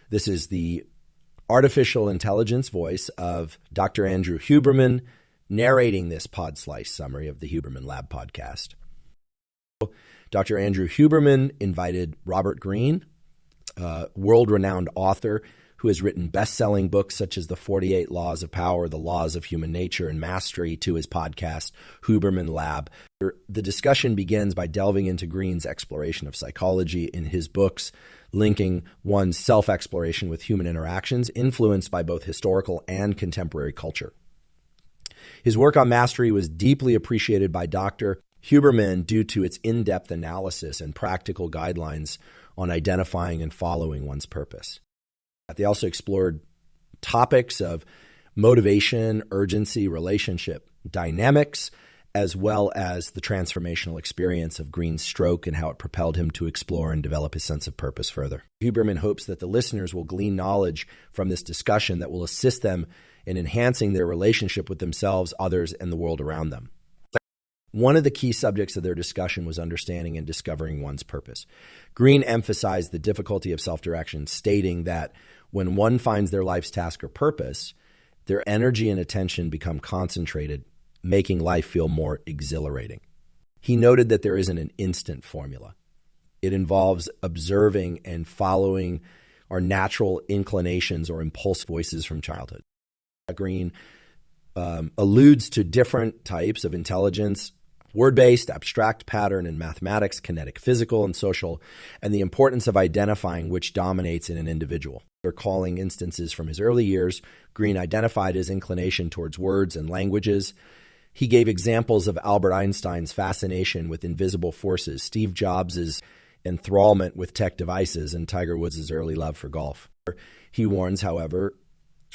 This is the artificial intelligence voice of Dr. Andrew Huberman narrating this pod slice summary of the Huberman Lab podcast. Dr. Andrew Huberman invited Robert Greene, a world-renowned author who has written best-selling books such as The 48 Laws of Power, The Laws of Human Nature, and Mastery, to his podcast, Huberman Lab. The discussion begins by delving into Greene's exploration of psychology in his books, linking one's self-exploration with human interactions influenced by both historical and contemporary culture. His work on mastery was deeply appreciated by Dr. Huberman due to its in-depth analysis and practical guidelines on identifying and following one's purpose. They also explored topics of motivation, urgency, relationship dynamics, as well as the transformational experience of Greene's stroke and how it propelled him to explore and develop his sense of purpose further. Huberman hopes that the listeners will glean knowledge from this discussion that will assist them in enhancing their relationship with themselves, others, and the world around them. One of the key subjects of their discussion was understanding and discovering one's purpose. Greene emphasized the difficulty of self-direction, stating that when one finds their life's task or purpose, their energy and attention become concentrated, making life feel more exhilarating. He noted that there isn't an instant formula. It involves observing and following our natural inclinations or impulse voices from childhood. Greene alludes to different types of intelligence: word-based, abstract, pattern, and mathematics, kinetic, physical, and social, and the importance of identifying which dominates in an individual. Recalling instances from his early years, Greene identified his inclination towards words and languages. He gave examples of Albert Einstein's fascination with invisible forces, Steve Jobs' enthrallment with tech devices, and Tiger Woods' early love for golf. He warns, however,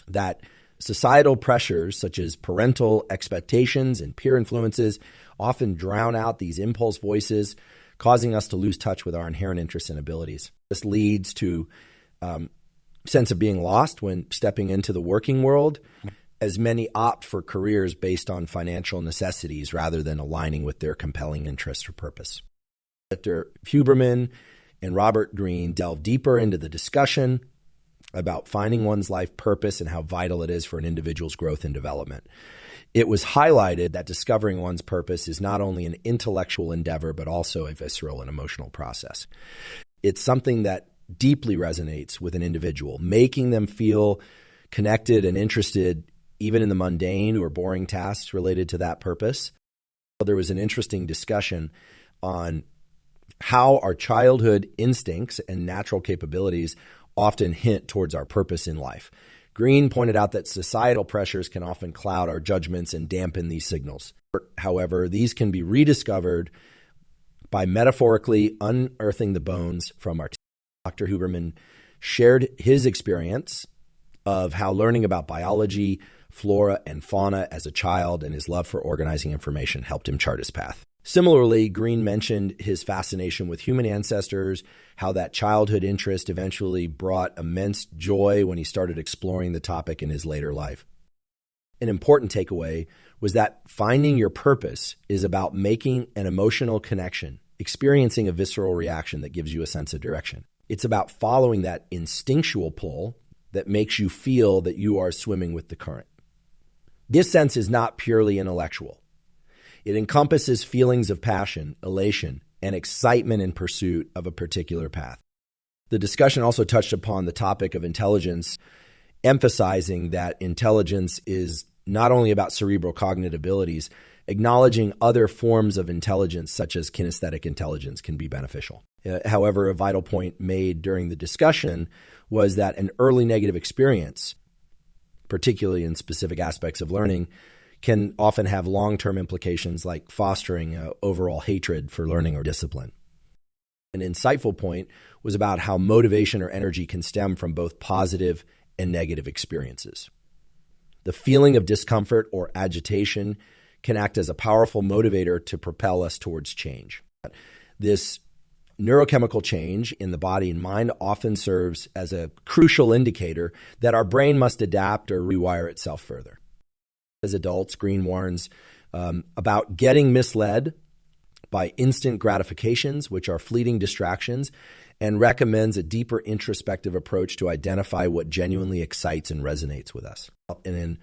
that societal pressures such as parental expectations and peer influences often drown out these impulse voices, causing us to lose touch with our inherent interests and abilities. This leads to sense of being lost when stepping into the working world, as many opt for careers based on financial necessities rather than aligning with their compelling interest or purpose. Dr. Huberman and Robert Greene delve deeper into the discussion about finding one's life purpose and how vital it is for an individual's growth and development. It was highlighted that discovering one's purpose is not only an intellectual endeavor, but also a visceral and emotional process. It's something that deeply resonates with an individual, making them feel connected and interested even in the mundane or boring tasks related to that purpose. There was an interesting discussion on how our childhood instincts and natural capabilities often hint towards our purpose in life. Greene pointed out that societal pressures can often cloud our judgments and dampen these signals. However, these can be rediscovered by metaphorically unearthing the bones from our Dr. Huberman shared his experience of how learning about biology, flora, and fauna as a child and his love for organizing information helped him chart his path. Similarly, Greene mentioned his fascination with human ancestors, how that childhood interest eventually brought immense joy when he started exploring the topic in his later life. An important takeaway was that finding your purpose is about making an emotional connection, experiencing a visceral reaction that gives you a sense of direction. It's about following that instinctual pull that makes you feel that you are swimming with the current. This sense is not purely intellectual. It encompasses feelings of passion, elation, and excitement in pursuit of a particular path. The discussion also touched upon the topic of intelligence, emphasizing that intelligence is not only about cerebral cognitive abilities, acknowledging other forms of intelligence, such as kinesthetic intelligence, can be beneficial. However, a vital point made during the discussion was that an early negative experience, particularly in specific aspects of learning, can often have long-term implications like fostering overall hatred for learning or discipline. An insightful point was about how motivation or energy can stem from both positive and negative experiences. The feeling of discomfort or agitation can act as a powerful motivator to propel us towards change. This neurochemical change in the body and mind often serves as a crucial indicator that our brain must adapt or rewire itself further. As adults, Greene warns about getting misled by instant gratifications, which are fleeting distractions, and recommends a deeper introspective approach to identify what genuinely excites and resonates with us. And in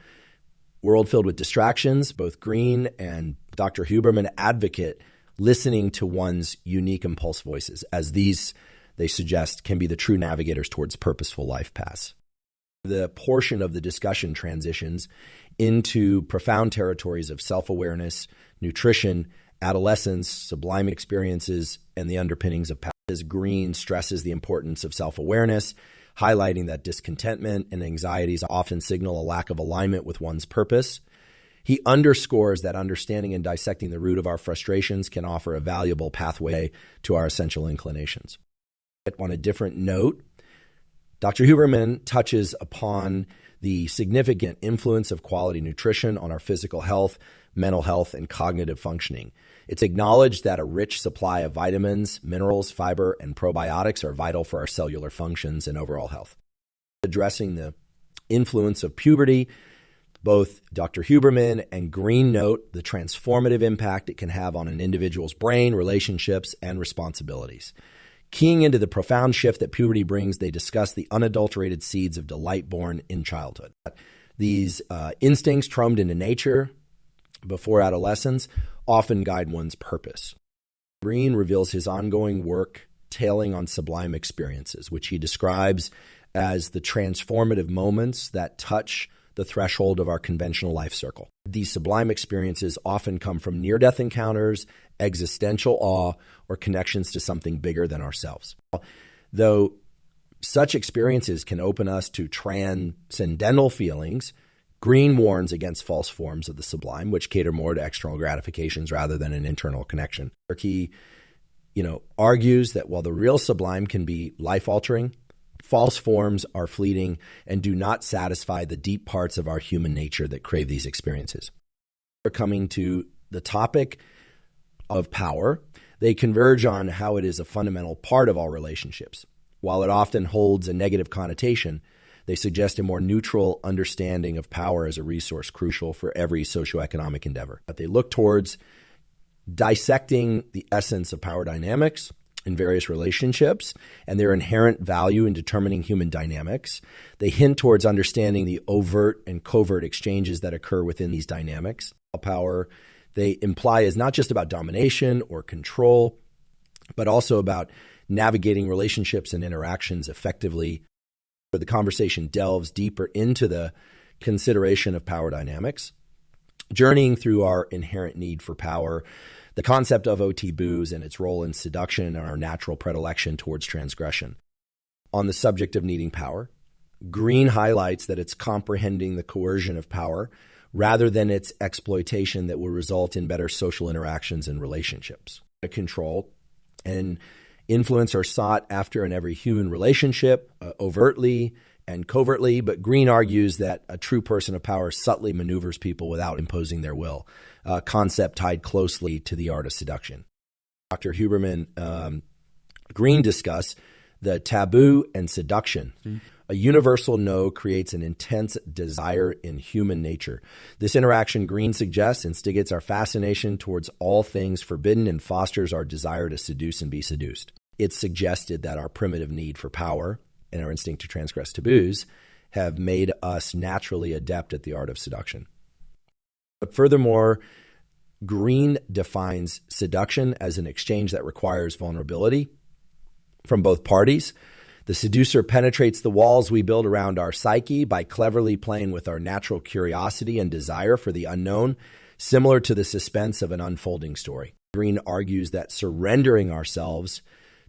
a world filled with distractions, both Greene and Dr. Huberman advocate listening to one's unique impulse voices, as these, they suggest, can be the true navigators towards purposeful life paths. The portion of the discussion transitions into profound territories of self-awareness, nutrition, adolescence, sublime experiences, and the underpinnings of power. As Greene stresses the importance of self-awareness, highlighting that discontentment and anxieties often signal a lack of alignment with one's purpose. He underscores that understanding and dissecting the root of our frustrations can offer a valuable pathway to our essential inclinations. On a different note, Dr. Huberman touches upon the significant influence of quality nutrition on our physical health, mental health, and cognitive functioning. It's acknowledged that a rich supply of vitamins, minerals, fiber, and probiotics are vital for our cellular functions and overall health. Addressing the influence of puberty, both Dr. Huberman and Greene note the transformative impact it can have on an individual's brain, relationships, and responsibilities. Keying into the profound shift that puberty brings, they discuss the unadulterated seeds of delight born in childhood. These instincts trummed into nature before adolescence often guide one's purpose. Greene reveals his ongoing work tailing on sublime experiences, which he describes as the transformative moments that touch the threshold of our conventional life circle. These sublime experiences often come from near-death encounters, existential awe, or connections to something bigger than ourselves. Though such experiences can open us to transcendental feelings, Greene warns against false forms of the sublime, which cater more to external gratifications rather than an internal connection. He, argues that while the real sublime can be life-altering, false forms are fleeting and do not satisfy the deep parts of our human nature that crave these experiences. We're coming to the topic of power. They converge on how it is a fundamental part of all relationships. While it often holds a negative connotation, they suggest a more neutral understanding of power as a resource crucial for every socioeconomic endeavor. But they look towards dissecting the essence of power dynamics in various relationships and their inherent value in determining human dynamics. They hint towards understanding the overt and covert exchanges that occur within these dynamics. Power, they imply, is not just about domination or control, but also about navigating relationships and interactions effectively. The conversation delves deeper into the consideration of power dynamics, journeying through our inherent need for power, the concept of OT-boos and its role in seduction and our natural predilection towards transgression. On the subject of needing power, Greene highlights that it's comprehending the coercion of power rather than its exploitation that will result in better social interactions and relationships. Control and influence are sought after in every human relationship, overtly and covertly, but Greene argues that a true person of power subtly maneuvers people without imposing their will, a concept tied closely to the art of seduction. Dr. Huberman, Greene discuss the taboo and seduction. A universal no creates an intense desire in human nature. This interaction, Greene suggests, instigates our fascination towards all things forbidden and fosters our desire to seduce and be seduced. It's suggested that our primitive need for power and our instinct to transgress taboos have made us naturally adept at the art of seduction. But furthermore, Greene defines seduction as an exchange that requires vulnerability from both parties. The seducer penetrates the walls we build around our psyche by cleverly playing with our natural curiosity and desire for the unknown, similar to the suspense of an unfolding story. Greene argues that surrendering ourselves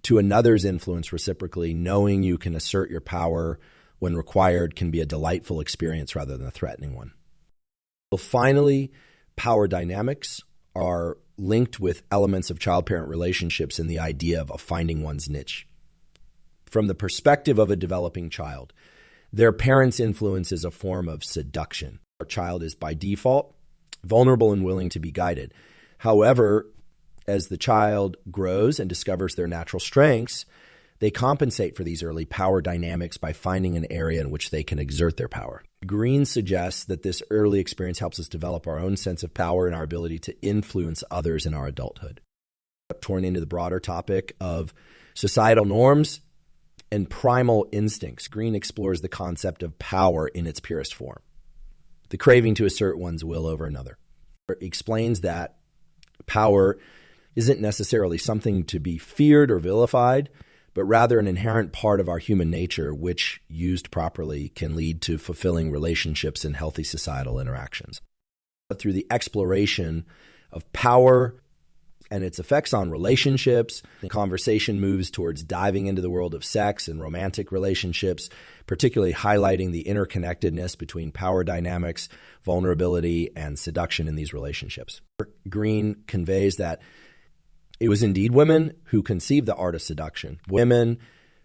to another's influence reciprocally, knowing you can assert your power when required, can be a delightful experience rather than a threatening one. Well, finally, power dynamics are linked with elements of child-parent relationships and the idea of finding one's niche. From the perspective of a developing child, their parents' influence is a form of seduction. Our child is by default vulnerable and willing to be guided. However, as the child grows and discovers their natural strengths, they compensate for these early power dynamics by finding an area in which they can exert their power. Greene suggests that this early experience helps us develop our own sense of power and our ability to influence others in our adulthood. Torn into the broader topic of societal norms, and primal instincts. Greene explores the concept of power in its purest form, the craving to assert one's will over another. He explains that power isn't necessarily something to be feared or vilified, but rather an inherent part of our human nature, which, used properly, can lead to fulfilling relationships and healthy societal interactions. But through the exploration of power and its effects on relationships, the conversation moves towards diving into the world of sex and romantic relationships, particularly highlighting the interconnectedness between power dynamics, vulnerability, and seduction in these relationships. Greene conveys that it was indeed women who conceived the art of seduction. Women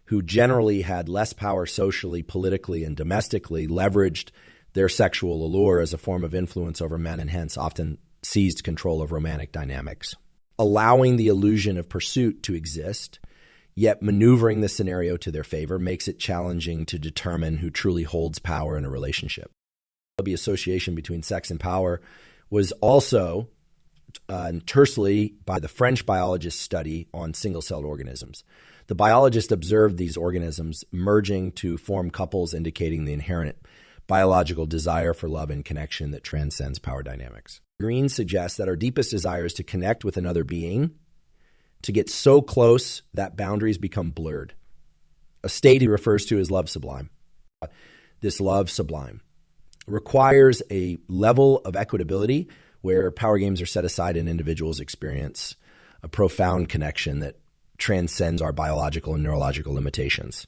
who generally had less power socially, politically, and domestically leveraged their sexual allure as a form of influence over men and hence often seized control of romantic dynamics. Allowing the illusion of pursuit to exist, yet maneuvering the scenario to their favor, makes it challenging to determine who truly holds power in a relationship. The association between sex and power was also tersely by the French biologist's study on single-celled organisms. The biologist observed these organisms merging to form couples, indicating the inherent biological desire for love and connection that transcends power dynamics. Greene suggests that our deepest desire is to connect with another being, to get so close that boundaries become blurred. A state he refers to as love sublime. This love sublime requires a level of equitability where power games are set aside and individuals experience a profound connection that transcends our biological and neurological limitations.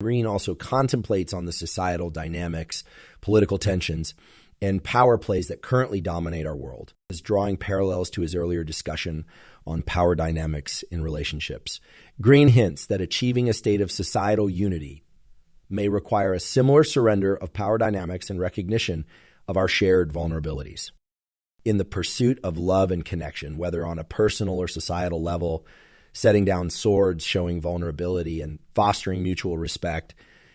Greene also contemplates on the societal dynamics, political tensions, and power plays that currently dominate our world, as drawing parallels to his earlier discussion on power dynamics in relationships. Greene hints that achieving a state of societal unity may require a similar surrender of power dynamics and recognition of our shared vulnerabilities. In the pursuit of love and connection, whether on a personal or societal level, setting down swords, showing vulnerability, and fostering mutual respect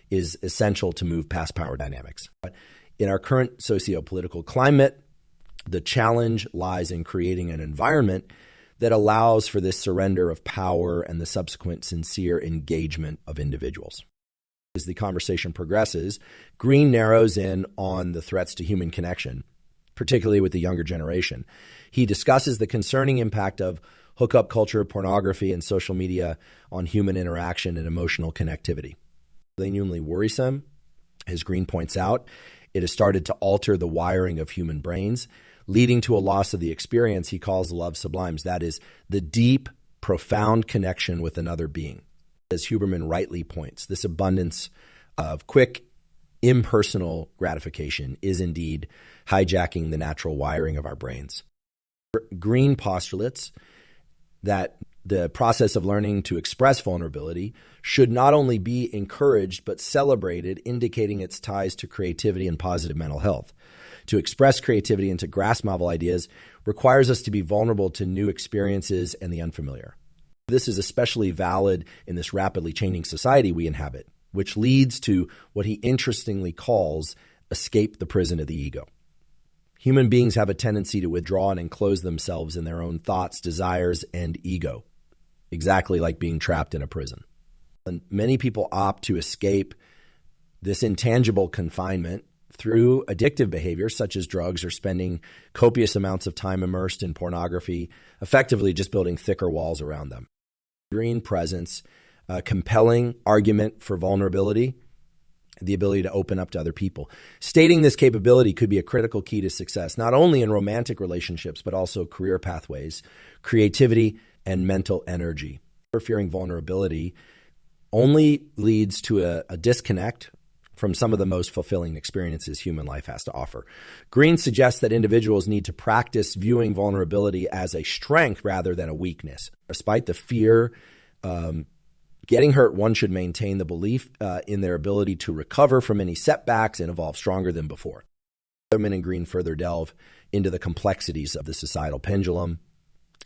is essential to move past power dynamics. But in our current socio-political climate, the challenge lies in creating an environment that allows for this surrender of power and the subsequent sincere engagement of individuals. As the conversation progresses, Greene narrows in on the threats to human connection, particularly with the younger generation. He discusses the concerning impact of hookup culture, pornography, and social media on human interaction and emotional connectivity. Genuinely worrisome, as Greene points out, it has started to alter the wiring of human brains, leading to a loss of the experience he calls love sublimes. That is, the deep, profound connection with another being. As Huberman rightly points, this abundance of quick, impersonal gratification is indeed hijacking the natural wiring of our brains. Greene postulates that the process of learning to express vulnerability should not only be encouraged but celebrated, indicating its ties to creativity and positive mental health. To express creativity and to grasp novel ideas requires us to be vulnerable to new experiences and the unfamiliar. This is especially valid in this rapidly changing society we inhabit, which leads to what he interestingly calls escape the prison of the ego. Human beings have a tendency to withdraw and enclose themselves in their own thoughts, desires, and ego, exactly like being trapped in a prison. And many people opt to escape this intangible confinement through addictive behaviors such as drugs or spending copious amounts of time immersed in pornography, effectively just building thicker walls around them. Greene presents a compelling argument for vulnerability, the ability to open up to other people. Stating this capability could be a critical key to success, not only in romantic relationships, but also career pathways, creativity, and mental energy. Fearing vulnerability only leads to a disconnect from some of the most fulfilling experiences human life has to offer. Greene suggests that individuals need to practice viewing vulnerability as a strength rather than a weakness. Despite the fear getting hurt, one should maintain the belief in their ability to recover from any setbacks and evolve stronger than before. Huberman and Greene further delve into the complexities of the societal pendulum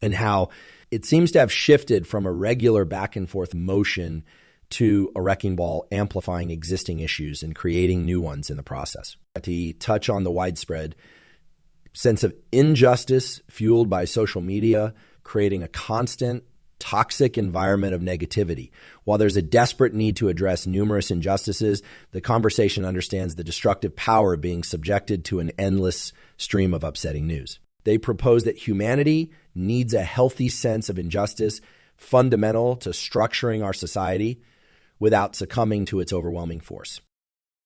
and how it seems to have shifted from a regular back and forth motion to a wrecking ball, amplifying existing issues and creating new ones in the process. To touch on the widespread sense of injustice fueled by social media, creating a constant toxic environment of negativity. While there's a desperate need to address numerous injustices, the conversation understands the destructive power of being subjected to an endless stream of upsetting news. They propose that humanity needs a healthy sense of injustice fundamental to structuring our society without succumbing to its overwhelming force.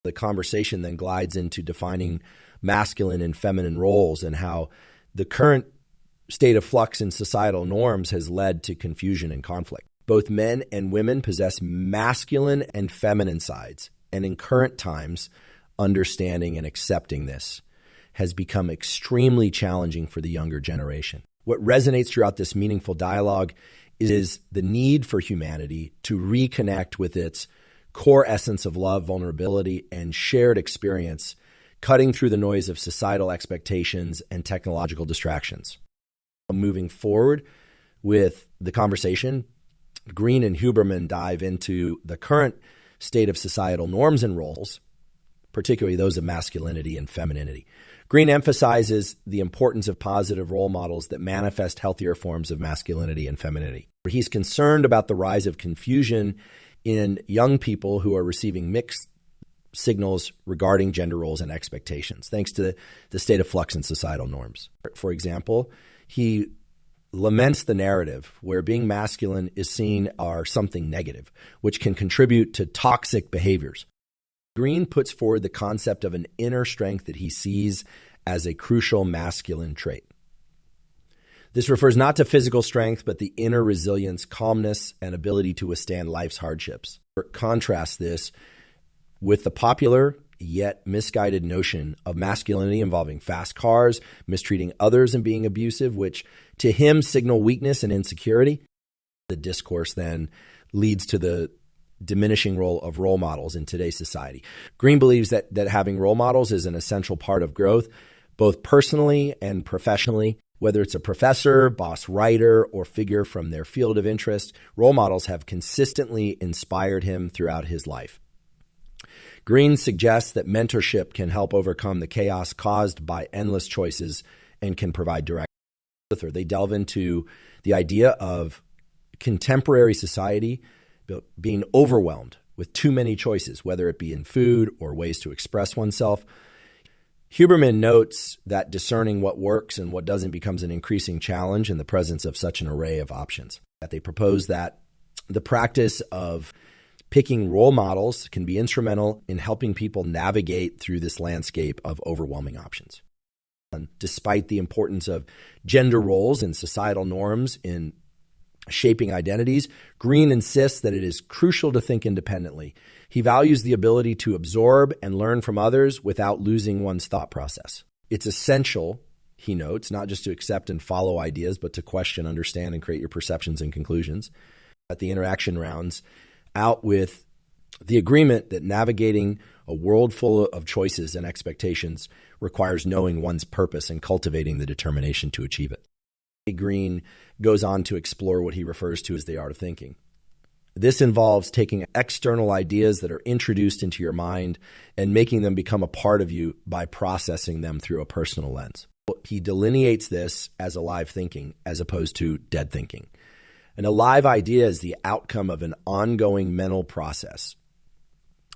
The conversation then glides into defining masculine and feminine roles and how the current state of flux in societal norms has led to confusion and conflict. Both men and women possess masculine and feminine sides, and in current times, understanding and accepting this has become extremely challenging for the younger generation. What resonates throughout this meaningful dialogue is the need for humanity to reconnect with its core essence of love, vulnerability, and shared experience, cutting through the noise of societal expectations and technological distractions. Moving forward with the conversation, Greene and Huberman dive into the current state of societal norms and roles, particularly those of masculinity and femininity. Greene emphasizes the importance of positive role models that manifest healthier forms of masculinity and femininity. He's concerned about the rise of confusion in young people who are receiving mixed signals regarding gender roles and expectations, thanks to the state of flux in societal norms. For example, he laments the narrative where being masculine is seen as something negative, which can contribute to toxic behaviors. Greene puts forward the concept of an inner strength that he sees as a crucial masculine trait. This refers not to physical strength, but the inner resilience, calmness, and ability to withstand life's hardships. Contrast this with the popular yet misguided notion of masculinity involving fast cars, mistreating others, and being abusive, which to him signal weakness and insecurity. The discourse then leads to the diminishing role of role models in today's society. Greene believes that having role models is an essential part of growth, both personally and professionally. Whether it's a professor, boss writer, or figure from their field of interest, role models have consistently inspired him throughout his life. Greene suggests that mentorship can help overcome the chaos caused by endless choices and can provide direction. They delve into the idea of contemporary society being overwhelmed with too many choices, whether it be in food or ways to express oneself. Huberman notes that discerning what works and what doesn't becomes an increasing challenge in the presence of such an array of options. They propose that the practice of picking role models can be instrumental in helping people navigate through this landscape of overwhelming options. And despite the importance of gender roles and societal norms in shaping identities, Greene insists that it is crucial to think independently. He values the ability to absorb and learn from others without losing one's thought process. It's essential, he notes, not just to accept and follow ideas, but to question, understand, and create your perceptions and conclusions. At the interaction rounds out with the agreement that navigating a world full of choices and expectations requires knowing one's purpose and cultivating the determination to achieve it. Greene goes on to explore what he refers to as the art of thinking. This involves taking external ideas that are introduced into your mind and making them become a part of you by processing them through a personal lens. He delineates this as alive thinking as opposed to dead thinking. An alive idea is the outcome of an ongoing mental process,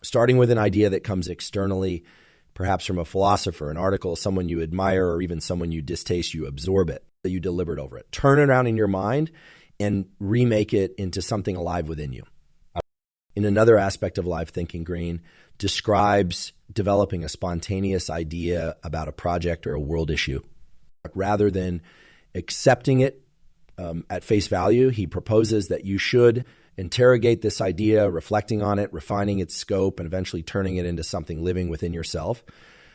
starting with an idea that comes externally, perhaps from a philosopher, an article, someone you admire, or even someone you distaste. You absorb it, you deliberate over it, turn it around in your mind, and remake it into something alive within you. In another aspect of live thinking, Greene describes developing a spontaneous idea about a project or a world issue. Rather than accepting it at face value, he proposes that you should interrogate this idea, reflecting on it, refining its scope, and eventually turning it into something living within yourself.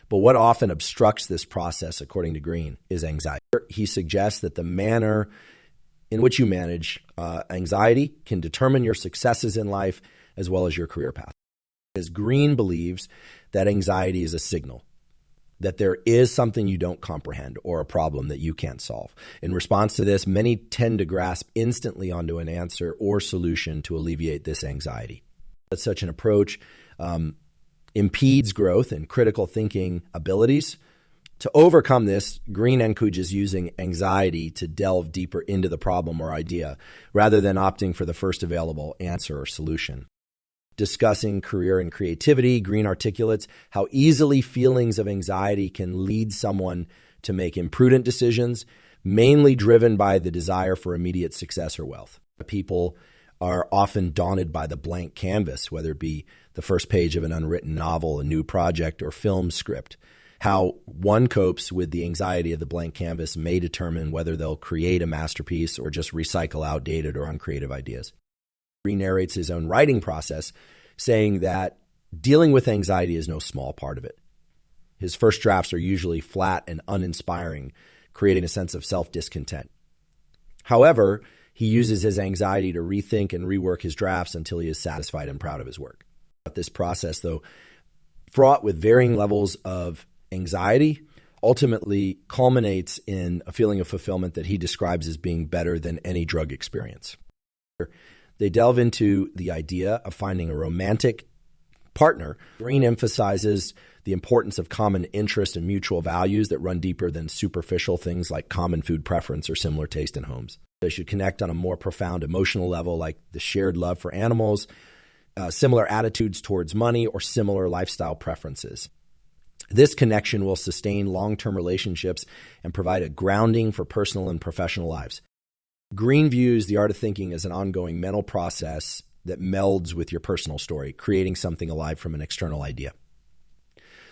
But what often obstructs this process, according to Greene, is anxiety. He suggests that the manner in which you manage anxiety can determine your successes in life as well as your career path. As Greene believes that anxiety is a signal that there is something you don't comprehend or a problem that you can't solve. In response to this, many tend to grasp instantly onto an answer or solution to alleviate this anxiety. That such an approach impedes growth in critical thinking abilities, To overcome this, Greene encourages using anxiety to delve deeper into the problem or idea, rather than opting for the first available answer or solution. Discussing career and creativity, Greene articulates how easily feelings of anxiety can lead someone to make imprudent decisions, mainly driven by the desire for immediate success or wealth. People are often daunted by the blank canvas, whether it be the first page of an unwritten novel, a new project, or film script. How one copes with the anxiety of the blank canvas may determine whether they'll create a masterpiece or just recycle outdated or uncreative ideas. He narrates his own writing process, saying that dealing with anxiety is no small part of it. His first drafts are usually flat and uninspiring, creating a sense of self-discontent. However, he uses his anxiety to rethink and rework his drafts until he is satisfied and proud of his work. This process, though fraught with varying levels of anxiety, ultimately culminates in a feeling of fulfillment that he describes as being better than any drug experience. They delve into the idea of finding a romantic partner. Greene emphasizes the importance of common interest and mutual values that run deeper than superficial things like common food preference or similar taste in homes. They should connect on a more profound emotional level, like the shared love for animals, similar attitudes towards money, or similar lifestyle preferences. This connection will sustain long-term relationships and provide a grounding for personal and professional lives. Greene views the art of thinking as an ongoing mental process that melds with your personal story, creating something alive from an external idea.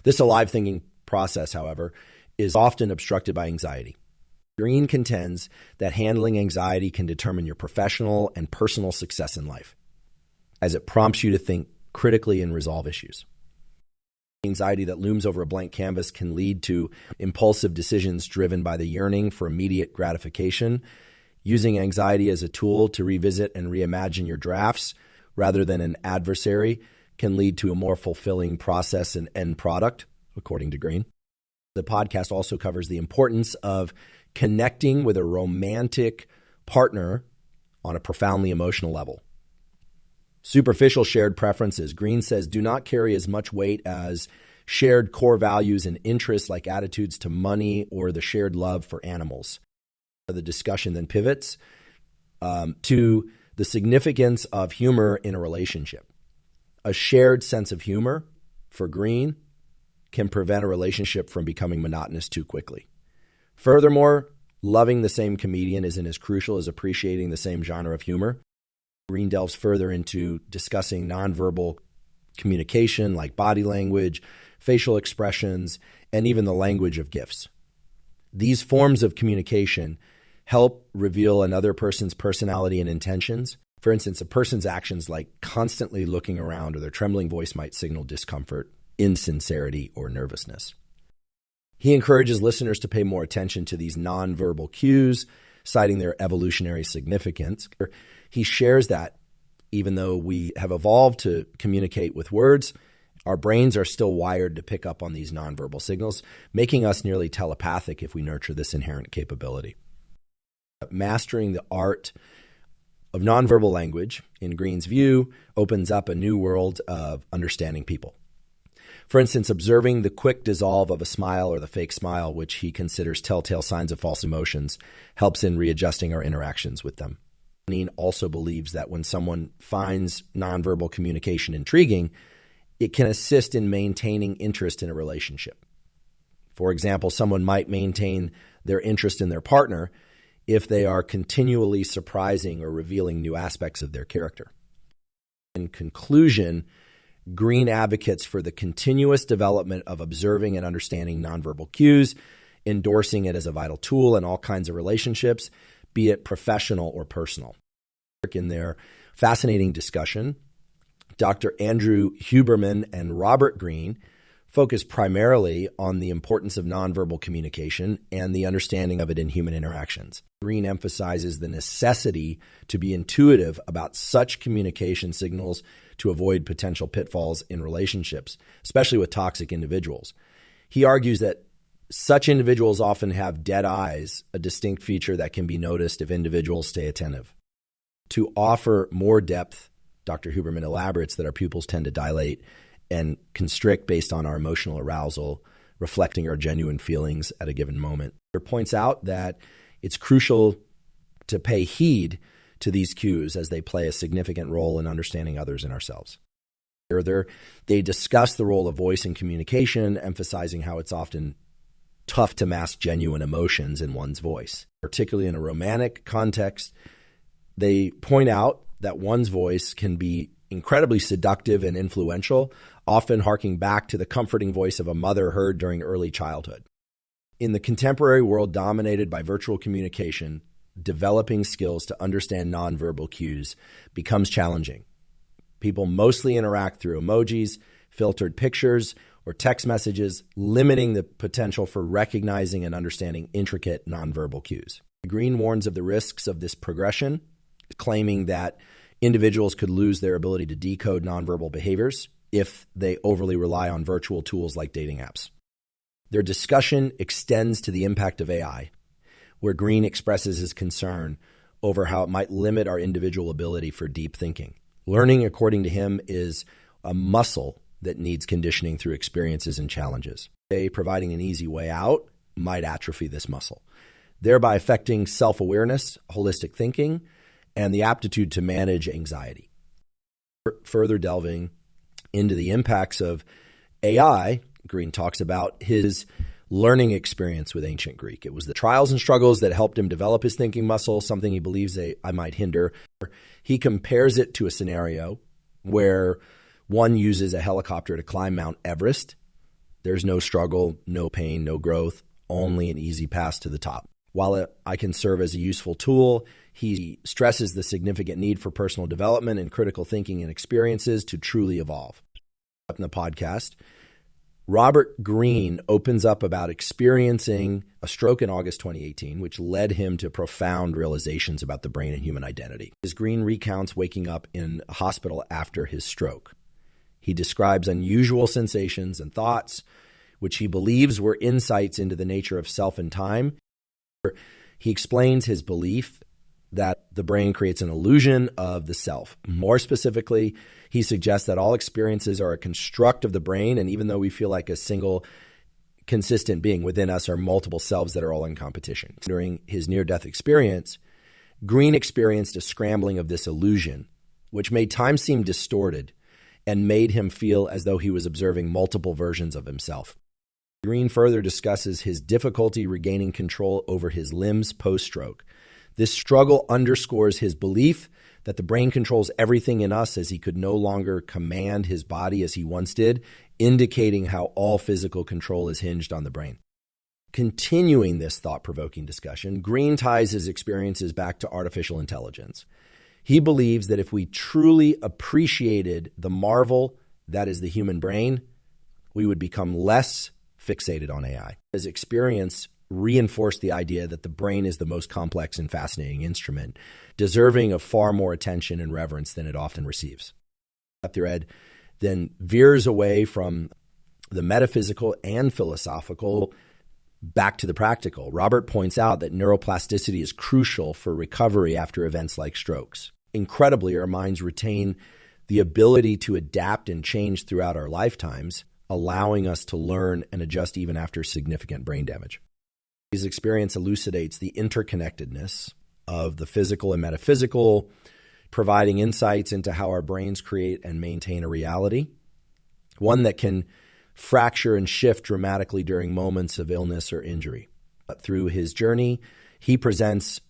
This alive thinking process, however, is often obstructed by anxiety. Greene contends that handling anxiety can determine your professional and personal success in life, as it prompts you to think critically and resolve issues. Anxiety that looms over a blank canvas can lead to impulsive decisions driven by the yearning for immediate gratification. Using anxiety as a tool to revisit and reimagine your drafts rather than an adversary can lead to a more fulfilling process and end product, according to Greene. The podcast also covers the importance of connecting with a romantic partner on a profoundly emotional level. Superficial shared preferences, Greene says, do not carry as much weight as shared core values and interests like attitudes to money or the shared love for animals. The discussion then pivots to the significance of humor in a relationship. A shared sense of humor, for Greene, can prevent a relationship from becoming monotonous too quickly. Furthermore, loving the same comedian isn't as crucial as appreciating the same genre of humor. Greene delves further into discussing nonverbal communication like body language, facial expressions, and even the language of gifts. These forms of communication help reveal another person's personality and intentions. For instance, a person's actions like constantly looking around or their trembling voice might signal discomfort, insincerity, or nervousness. He encourages listeners to pay more attention to these nonverbal cues, citing their evolutionary significance. He shares that even though we have evolved to communicate with words, our brains are still wired to pick up on these nonverbal signals, making us nearly telepathic if we nurture this inherent capability. Mastering the art of nonverbal language, in Greene's view, opens up a new world of understanding people. For instance, observing the quick dissolve of a smile or the fake smile, which he considers telltale signs of false emotions, helps in readjusting our interactions with them. Greene also believes that when someone finds nonverbal communication intriguing, it can assist in maintaining interest in a relationship. For example, someone might maintain their interest in their partner if they are continually surprising or revealing new aspects of their character. In conclusion, Greene advocates for the continuous development of observing and understanding nonverbal cues, endorsing it as a vital tool in all kinds of relationships, be it professional or personal. In their fascinating discussion, Dr. Andrew Huberman and Robert Greene focus primarily on the importance of nonverbal communication and the understanding of it in human interactions. Greene emphasizes the necessity to be intuitive about such communication signals to avoid potential pitfalls in relationships, especially with toxic individuals. He argues that such individuals often have dead eyes, a distinct feature that can be noticed if individuals stay attentive. To offer more depth, Dr. Huberman elaborates that our pupils tend to dilate and constrict based on our emotional arousal reflecting our genuine feelings at a given moment. It points out that it's crucial to pay heed to these cues as they play a significant role in understanding others and ourselves. Further, they discuss the role of voice in communication, emphasizing how it's often tough to mask genuine emotions in one's voice. Particularly in a romantic context, they point out that one's voice can be incredibly seductive and influential, often harking back to the comforting voice of a mother heard during early childhood. In the contemporary world dominated by virtual communication, developing skills to understand nonverbal cues becomes challenging. People mostly interact through emojis, filtered pictures, or text messages, limiting the potential for recognizing and understanding intricate nonverbal cues. Greene warns of the risks of this progression, claiming that individuals could lose their ability to decode nonverbal behaviors if they overly rely on virtual tools like dating apps. Their discussion extends to the impact of AI, where Greene expresses his concern over how it might limit our individual ability for deep thinking. Learning, according to him, is a muscle that needs conditioning through experiences and challenges. Providing an easy way out might atrophy this muscle, thereby affecting self-awareness, holistic thinking, and the aptitude to manage anxiety. Further delving into the impacts of AI, Greene talks about his learning experience with ancient Greek. It was the trials and struggles that helped him develop his thinking muscle, something he believes I might hinder. He compares it to a scenario where one uses a helicopter to climb Mount Everest. There's no struggle, no pain, no growth, only an easy pass to the top. While I can serve as a useful tool, he stresses the significant need for personal development and critical thinking and experiences to truly evolve. In the podcast, Robert Greene opens up about experiencing a stroke in August 2018, which led him to profound realizations about the brain and human identity. As Greene recounts waking up in a hospital after his stroke, he describes unusual sensations and thoughts, which he believes were insights into the nature of self and time. He explains his belief that the brain creates an illusion of the self. More specifically, he suggests that all experiences are a construct of the brain, and even though we feel like a single consistent being, within us are multiple selves that are all in competition. During his near-death experience, Greene experienced a scrambling of this illusion, which made time seem distorted and made him feel as though he was observing multiple versions of himself. Greene further discusses his difficulty regaining control over his limbs post-stroke. This struggle underscores his belief that the brain controls everything in us, as he could no longer command his body as he once did, indicating how all physical control is hinged on the brain. Continuing this thought-provoking discussion, Greene ties his experiences back to artificial intelligence. He believes that if we truly appreciated the marvel that is the human brain, we would become less fixated on AI. His experience reinforced the idea that the brain is the most complex and fascinating instrument, deserving of far more attention and reverence than it often receives. The thread then veers away from the metaphysical and philosophical back to the practical. Robert points out that neuroplasticity is crucial for recovery after events like strokes. Incredibly, our minds retain the ability to adapt and change throughout our lifetimes, allowing us to learn and adjust even after significant brain damage. His experience elucidates the interconnectedness of the physical and metaphysical, providing insights into how our brains create and maintain a reality, one that can fracture and shift dramatically during moments of illness or injury. But through his journey, he presents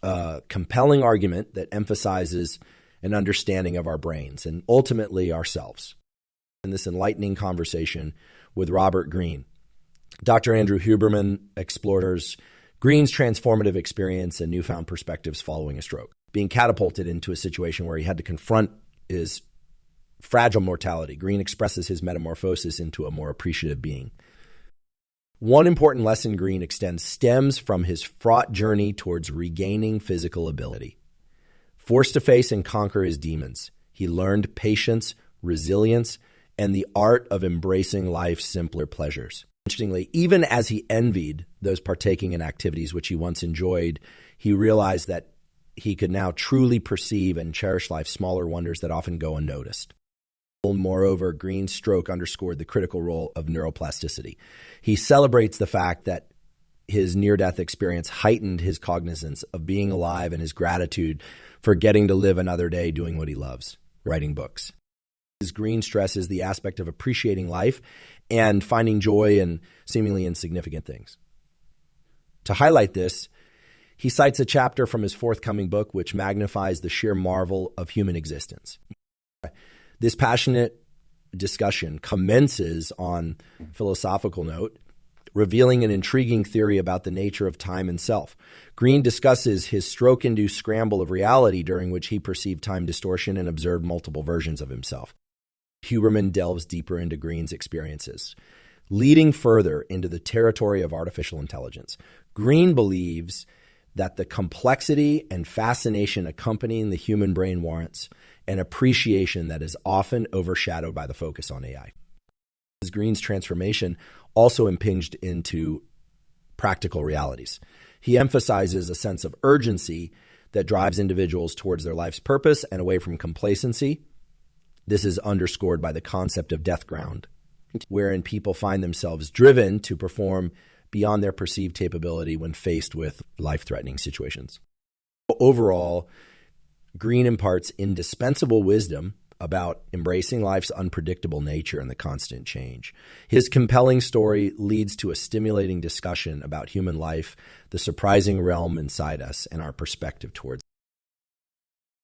a compelling argument that emphasizes an understanding of our brains and ultimately ourselves. In this enlightening conversation with Robert Greene, Dr. Andrew Huberman explores Greene's transformative experience and newfound perspectives following a stroke, being catapulted into a situation where he had to confront his fragile mortality. Greene expresses his metamorphosis into a more appreciative being. One important lesson Greene extends stems from his fraught journey towards regaining physical ability. Forced to face and conquer his demons, he learned patience, resilience, and the art of embracing life's simpler pleasures. Interestingly, even as he envied those partaking in activities which he once enjoyed, he realized that he could now truly perceive and cherish life's smaller wonders that often go unnoticed. Moreover, Greene's stroke underscored the critical role of neuroplasticity. He celebrates the fact that his near-death experience heightened his cognizance of being alive and his gratitude for getting to live another day doing what he loves, writing books. Greene stresses the aspect of appreciating life and finding joy in seemingly insignificant things. To highlight this, he cites a chapter from his forthcoming book which magnifies the sheer marvel of human existence. This passionate discussion commences on a philosophical note, revealing an intriguing theory about the nature of time and self. Greene discusses his stroke-induced scramble of reality during which he perceived time distortion and observed multiple versions of himself. Huberman delves deeper into Greene's experiences, leading further into the territory of artificial intelligence. Greene believes that the complexity and fascination accompanying the human brain warrants an appreciation that is often overshadowed by the focus on AI. Greene's transformation also impinged into practical realities. He emphasizes a sense of urgency that drives individuals towards their life's purpose and away from complacency. This is underscored by the concept of death ground, wherein people find themselves driven to perform beyond their perceived capability when faced with life-threatening situations. Overall, Greene imparts indispensable wisdom about embracing life's unpredictable nature and the constant change. His compelling story leads to a stimulating discussion about human life, the surprising realm inside us, and our perspective towards